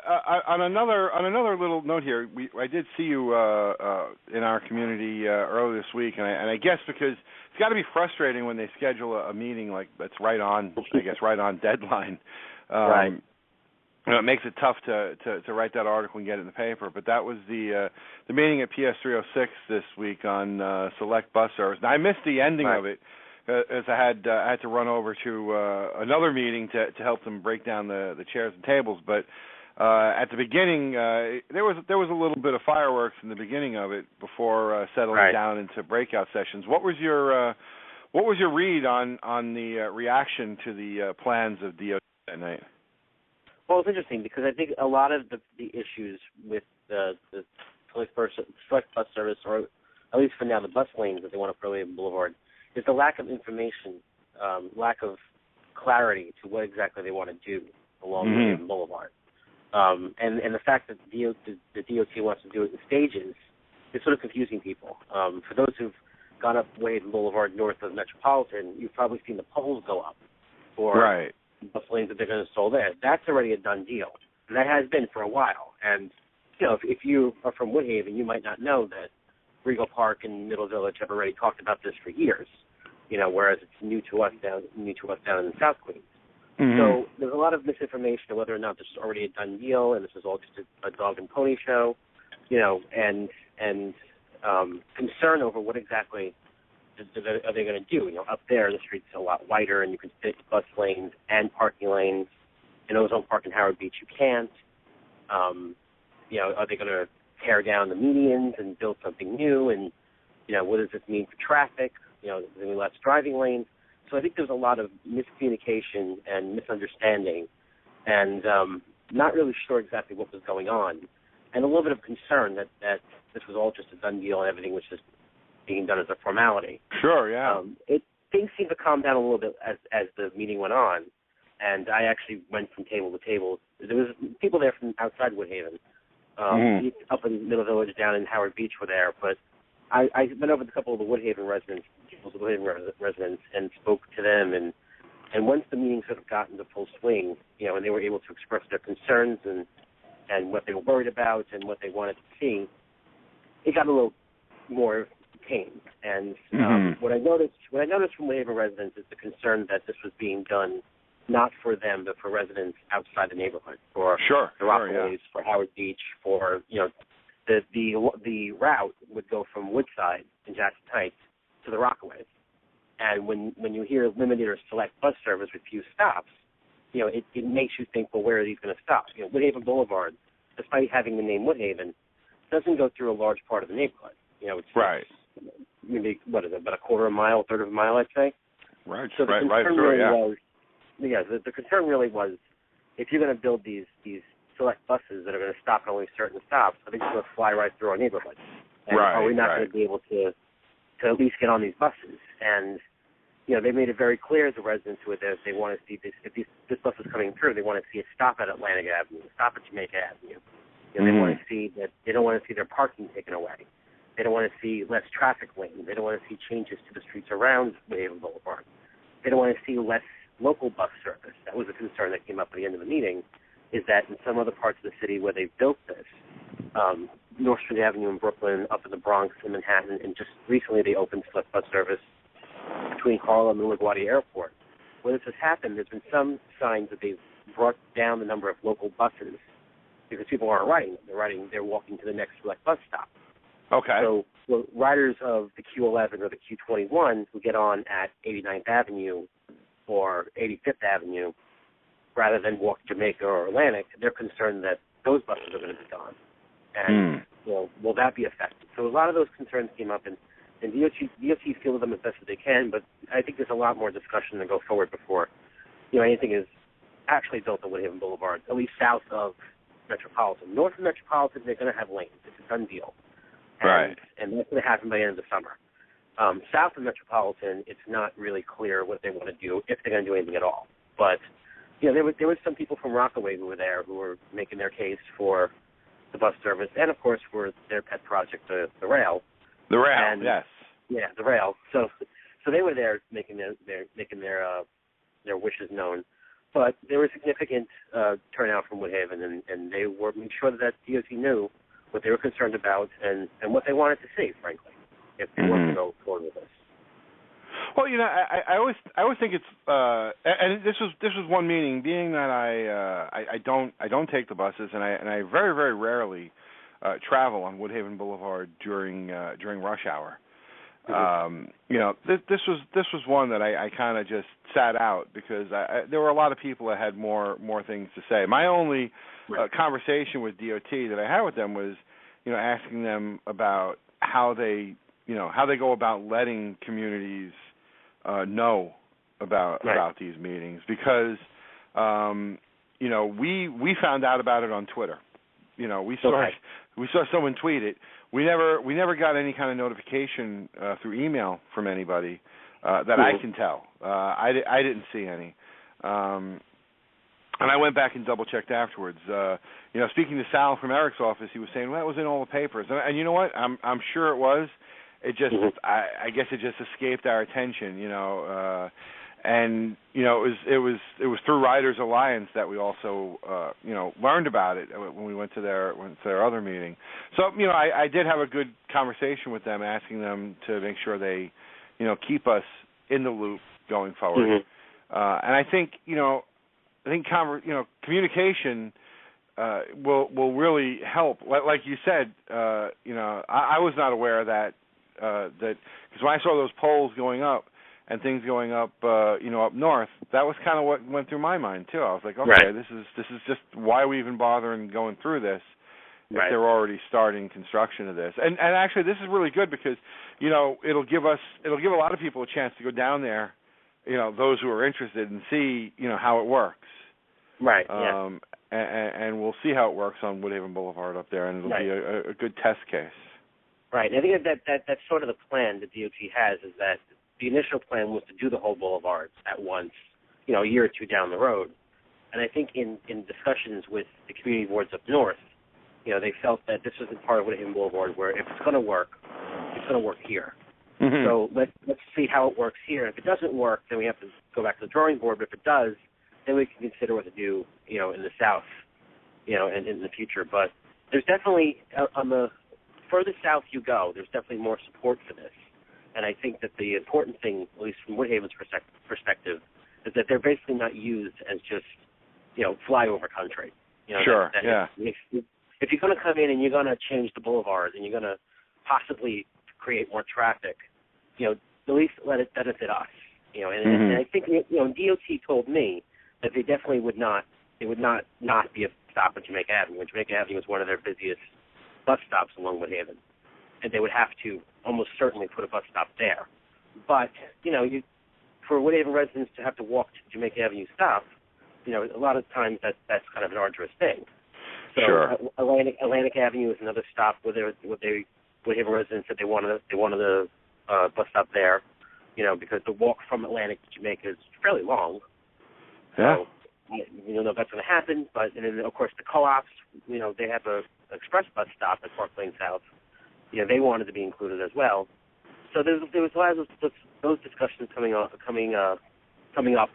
on another little note here, I did see you in our community earlier this week, and I guess because it's got to be frustrating when they schedule a meeting like that's right on deadline. Right. It makes it tough to write that article and get it in the paper. But that was the meeting at PS 306 this week on select bus service. Now I missed the ending of it, as I had to run over to another meeting to help them break down the chairs and tables. But at the beginning, there was a little bit of fireworks in the beginning of it before settling down into breakout sessions. What was your read on the reaction to the plans of DOT that night? Well, it's interesting because I think a lot of the issues with the select bus service, or at least for now the bus lanes that they want to put away in Boulevard, is the lack of information, lack of clarity to what exactly they want to do along William Boulevard. And the fact that the DOT wants to do it in stages is sort of confusing people. For those who've gone up William Boulevard north of Metropolitan, you've probably seen the poles go up for bus lanes that they're going to install there. That's already a done deal. And that has been for a while. And, if you are from Woodhaven, you might not know that Regal Park and Middle Village have already talked about this for years, whereas it's new to us down in South Queens. So there's a lot of misinformation on whether or not this is already a done deal and this is all just a dog and pony show, and concern over what exactly are they going to do. Up there the street's a lot wider and you can fit bus lanes and parking lanes. In Ozone Park and Howard Beach you can't. Are they going to tear down the medians and build something new? And, what does this mean for traffic? There's going to be less driving lanes. So I think there's a lot of miscommunication and misunderstanding and not really sure exactly what was going on, and a little bit of concern that this was all just a done deal and everything was just being done as a formality. Sure, yeah. Things seemed to calm down a little bit as the meeting went on, and I actually went from table to table. There was people there from outside Woodhaven. Up in Middle Village, down in Howard Beach were there, but I went over to a couple of the Woodhaven residents, and spoke to them, and once the meeting sort of got into full swing, and they were able to express their concerns and what they were worried about and what they wanted to see, it got a little more tame. And what I noticed from Woodhaven residents is the concern that this was being done not for them, but for residents outside the neighborhood, for the Rockaways, for Howard Beach, for, the route would go from Woodside and Jackson Heights to the Rockaways. And when you hear limited or select bus service with few stops, it makes you think, well, where are these going to stop? Woodhaven Boulevard, despite having the name Woodhaven, doesn't go through a large part of the neighborhood. It's maybe, what is it, about a quarter of a mile, third of a mile, I'd say. Right, so the concern really was, the concern really was, if you're going to build these select buses that are going to stop at only certain stops, I think it's going to fly right through our neighborhood. And are we not going to be able to at least get on these buses? And, they made it very clear, the residents who were there, they want to see this, if this bus is coming through, they want to see it stop at Atlantic Avenue, stop at Jamaica Avenue. They want to see that, they don't want to see their parking taken away. They don't want to see less traffic lanes. They don't want to see changes to the streets around Woodhaven Boulevard. They don't want to see less local bus service. That was a concern that came up at the end of the meeting, is that in some other parts of the city where they've built this, North Street Avenue in Brooklyn, up in the Bronx in Manhattan, and just recently they opened select bus service between Harlem and LaGuardia Airport. When this has happened, there's been some signs that they've brought down the number of local buses because people aren't riding. They're walking to the next select bus stop. Okay. So riders of the Q11 or the Q21 who get on at 89th Avenue or 85th Avenue, rather than walk Jamaica or Atlantic, they're concerned that those buses are going to be gone. And, will that be affected? So a lot of those concerns came up, and DOT fielded them as best as they can, but I think there's a lot more discussion to go forward before, anything is actually built on Woodhaven Boulevard, at least south of Metropolitan. North of Metropolitan, they're going to have lanes. It's a done deal. And that's going to happen by the end of the summer. South of Metropolitan, it's not really clear what they want to do, if they're going to do anything at all. But, there was some people from Rockaway who were there who were making their case for the bus service and, of course, for their pet project, the rail. The rail, yes. Yeah, the rail. So they were there making their wishes known. But there was significant turnout from Woodhaven, and they were making sure that DOT knew what they were concerned about and what they wanted to see, frankly, if they wanted to go forward with this. Well, I always think it's and this was one meeting. Being that I don't take the buses, and I very, very rarely travel on Woodhaven Boulevard during rush hour. This was one that I kind of just sat out because there were a lot of people that had more things to say. My only conversation with DOT that I had with them was, asking them about how they go about letting communities know about these meetings, because we found out about it on Twitter. We saw someone tweet it. We never got any kind of notification through email from anybody that I can tell. I didn't see any. And I went back and double checked afterwards. Speaking to Sal from Eric's office, he was saying, "Well, that was in all the papers." And you know what? I'm sure it was. It just I guess it just escaped our attention, and it was through Riders Alliance that we also learned about it when we went to their other meeting. So I did have a good conversation with them, asking them to make sure they keep us in the loop going forward. And I think communication will really help. Like you said, I was not aware of that because when I saw those polls going up and things going up, up north, that was kind of what went through my mind too. I was like, okay, this is just why we even bothering going through this if they're already starting construction of this. And actually, this is really good because it'll give a lot of people a chance to go down there, those who are interested, and see how it works. Right. And we'll see how it works on Woodhaven Boulevard up there, and it'll be a good test case. Right. I think that's sort of the plan the DOT has, is that the initial plan was to do the whole boulevard at once, a year or two down the road. And I think in discussions with the community boards up north, they felt that this wasn't part of Woodhaven Boulevard, where if it's going to work, it's going to work here. So let's see how it works here. If it doesn't work, then we have to go back to the drawing board. But if it does, then we can consider what to do, in the south, and in the future. But there's definitely, on the further south you go, there's definitely more support for this. And I think that the important thing, at least from Woodhaven's perspective, is that they're basically not used as just, flyover country. Sure, If you're going to come in and you're going to change the boulevard and you're going to possibly create more traffic, at least let it benefit us. And I think, DOT told me that they definitely would not be a stop at Jamaica Avenue. And Jamaica Avenue is one of their busiest bus stops along Woodhaven. And they would have to almost certainly put a bus stop there. But, for Woodhaven residents to have to walk to Jamaica Avenue stop, a lot of times that's kind of an arduous thing. So Atlantic Avenue is another stop where Woodhaven residents said they wanted a bus stop there, because the walk from Atlantic to Jamaica is fairly long. So, we don't know if that's going to happen. But, and then, of course, the co-ops, they have a express bus stop at Park Lane South. They wanted to be included as well. So there was a lot of those discussions coming up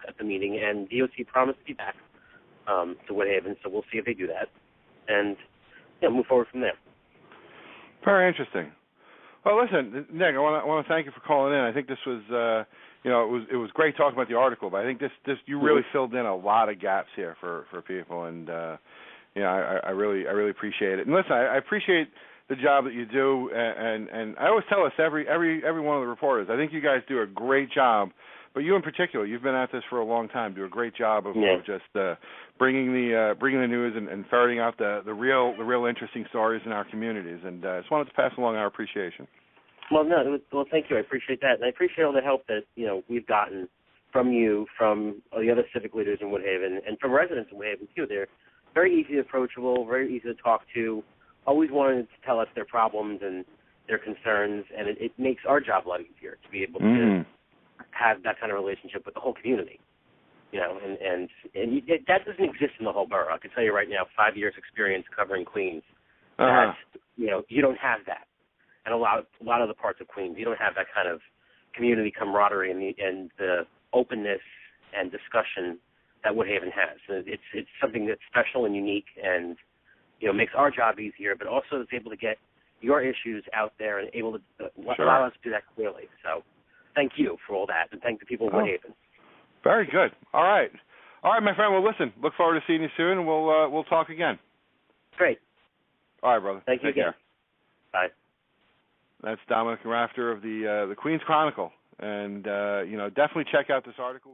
at the meeting, and DOT promised to be back to Woodhaven, so we'll see if they do that, and move forward from there. Very interesting. Well, listen, Nick, I want to thank you for calling in. I think this was, it was great talking about the article, but I think this you really filled in a lot of gaps here for people, and I really appreciate it. And listen, I appreciate the job that you do, and I always tell us every one of the reporters, I think you guys do a great job. But you in particular, you've been at this for a long time. Do a great job of just bringing the news and ferreting out the real interesting stories in our communities. And I just wanted to pass along our appreciation. Well, thank you. I appreciate that, and I appreciate all the help that we've gotten from you, from the other civic leaders in Woodhaven, and from residents in Woodhaven too. They're very easy approachable, very easy to talk to. Always wanted to tell us their problems and their concerns, and it makes our job a lot easier to be able to have that kind of relationship with the whole community, and that doesn't exist in the whole borough. I can tell you right now, 5 years experience covering Queens, that, you don't have that, and a lot of the parts of Queens, you don't have that kind of community camaraderie and the openness and discussion that Woodhaven has. And it's something that's special and unique, and makes our job easier, but also is able to get your issues out there and able to allow us to do that clearly. So, thank you for all that, and thank the people of Woodhaven. Very good. All right, my friend. Well, listen. Look forward to seeing you soon, and we'll talk again. Great. All right, brother. Thank you again. Care. Bye. That's Domenick Rafter of the Queens Chronicle, and definitely check out this article.